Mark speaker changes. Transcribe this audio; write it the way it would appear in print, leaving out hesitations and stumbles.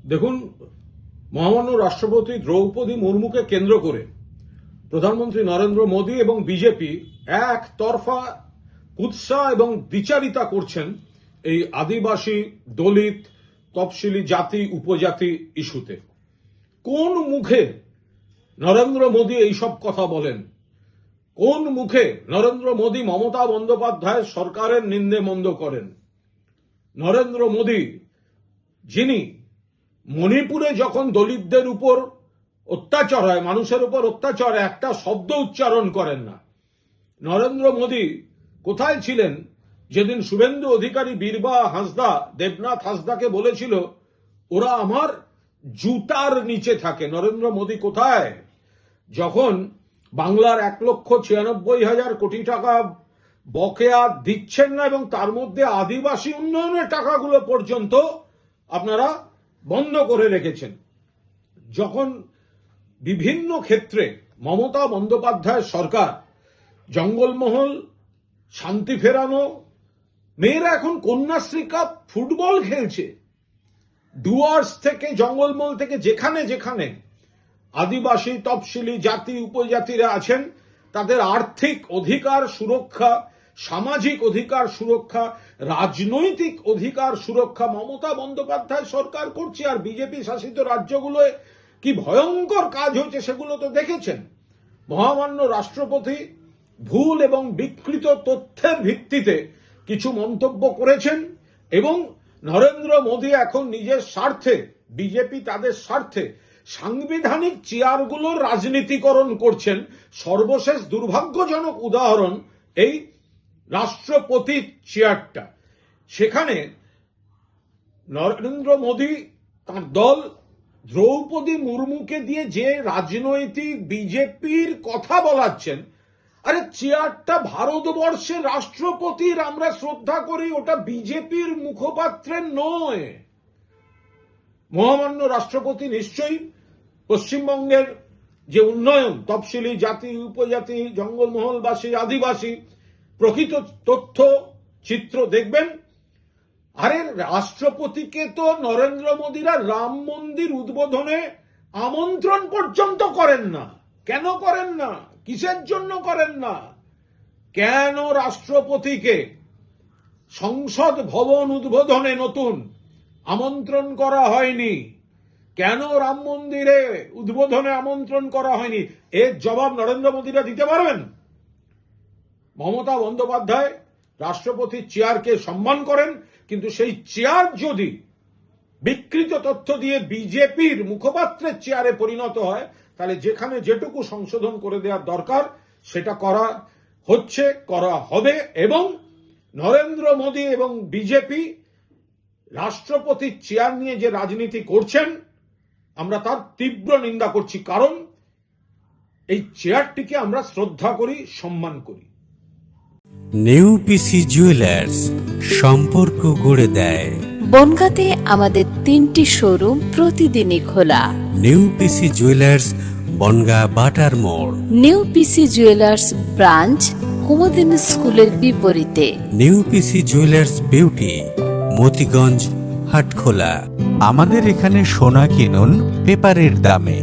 Speaker 1: দেখুন, মহামান্য রাষ্ট্রপতি দ্রৌপদী মুর্মুকে কেন্দ্র করে প্রধানমন্ত্রী নরেন্দ্র মোদী এবং বিজেপি একতরফা কুৎসা এবং দ্বিচারিতা করছেন এই আদিবাসী, দলিত, তফসিলি জাতি, উপজাতি ইস্যুতে। কোন মুখে নরেন্দ্র মোদী এইসব কথা বলেন? কোন মুখে নরেন্দ্র মোদী মমতা বন্দ্যোপাধ্যায়ের সরকারের নিন্দে মন্দ করেন? নরেন্দ্র মোদী, যিনি মণিপুরে যখন দলিতদের উপর অত্যাচার হয়, মানুষের উপর অত্যাচার, একটা শব্দ উচ্চারণ করেন না। নরেন্দ্র মোদী কোথায় ছিলেন যেদিন শুভেন্দু অধিকারী, বীরবা হাঁসদা, দেবনাথ হাঁসদাকে বলেছিল ওরা আমার জুতার নিচে থাকে? নরেন্দ্র মোদী কোথায় যখন বাংলার 1,96,000 কোটি টাকা বকেয়া দিচ্ছেন না এবং তার মধ্যে আদিবাসী উন্নয়নের টাকাগুলো পর্যন্ত আপনারা বন্ধ করে রেখেছেন? যখন বিভিন্ন ক্ষেত্রে মমতা বন্দ্যোপাধ্যায় সরকার জঙ্গলমহল, শান্তি ফেরানো, মেয়েরা এখন কন্যাশ্রী কাপ ফুটবল খেলছে, ডুয়ার্স থেকে, জঙ্গলমহল থেকে যেখানে যেখানে আদিবাসী, তফসিলি জাতি, উপজাতিরা আছেন তাদের আর্থিক অধিকার সুরক্ষা, সামাজিক অধিকার সুরক্ষা, রাজনৈতিক অধিকার সুরক্ষা মমতা বন্দ্যোপাধ্যায় সরকার করছে। আর বিজেপি শাসিত রাজ্যগুলোয় কি ভয়ঙ্কর কাজ হয়েছে সেগুলো তো দেখেছেন। মহামান্য রাষ্ট্রপতি ভুল এবং বিকৃত তথ্যের ভিত্তিতে কিছু মন্তব্য করেছেন এবং নরেন্দ্র মোদী এখন নিজের স্বার্থে, বিজেপি তাদের স্বার্থে সাংবিধানিক চেয়ারগুলোর রাজনীতিকরণ করছেন। সর্বশেষ দুর্ভাগ্যজনক উদাহরণ এই রাষ্ট্রপতির চেয়ারটা। সেখানে নরেন্দ্র মোদী তার দল দ্রৌপদী মুর্মুকে দিয়ে যে রাজনৈতিক বিজেপির কথা বলাচ্ছেন, আরে চেয়ারটা ভারতবর্ষের রাষ্ট্রপতির, আমরা শ্রদ্ধা করি, ওটা বিজেপির মুখপাত্রের নয়। মহামান্য রাষ্ট্রপতি নিশ্চয়ই পশ্চিমবঙ্গের যে উন্নয়ন, তফসিলি জাতি, উপজাতি, জঙ্গলমহলবাসী, আদিবাসী, প্রকৃত তথ্য চিত্র দেখবেন। আরে রাষ্ট্রপতিকে তো নরেন্দ্র মোদীরা রাম মন্দির উদ্বোধনে আমন্ত্রণ পর্যন্ত করেন না। কেন করেন না? কিসের জন্য করেন না? কেন রাষ্ট্রপতিকে সংসদ ভবন উদ্বোধনে নতুন আমন্ত্রণ করা হয়নি? কেন রাম মন্দিরে উদ্বোধনে আমন্ত্রণ করা হয়নি? এর জবাব নরেন্দ্র মোদীরা দিতে পারবেন? মমতা বন্দ্যোপাধ্যায় রাষ্ট্রপতির চেয়ারকে সম্মান করেন, কিন্তু সেই চেয়ার যদি বিকৃত তথ্য দিয়ে বিজেপির মুখপাত্রের চেয়ারে পরিণত হয়, তাহলে যেখানে যেটুকু সংশোধন করে দেওয়ার দরকার সেটা করা হচ্ছে, করা হবে। এবং নরেন্দ্র মোদী এবং বিজেপি রাষ্ট্রপতির চেয়ার নিয়ে যে রাজনীতি করছেন, আমরা তার তীব্র নিন্দা করছি। কারণ এই চেয়ারটিকে আমরা শ্রদ্ধা করি, সম্মান করি।
Speaker 2: নেউপিসি জুয়েলার্স, সম্পর্ক গড়ে দেয়।
Speaker 3: বনগাঁতে আমাদের 3টি শোরুম প্রতিদিনই খোলা।
Speaker 2: নেউপিসি জুয়েলার্স, বনগাঁ বাটার মোড়।
Speaker 3: নেউপিসি জুয়েলার্স ব্রাঞ্চ কুমুদিনী স্কুলের বিপরীতে।
Speaker 2: নেউপিসি জুয়েলার্স বিউটি, মতিগঞ্জ, হাটখোলা।
Speaker 4: আমাদের এখানে সোনা কিনুন পেপারের দামে।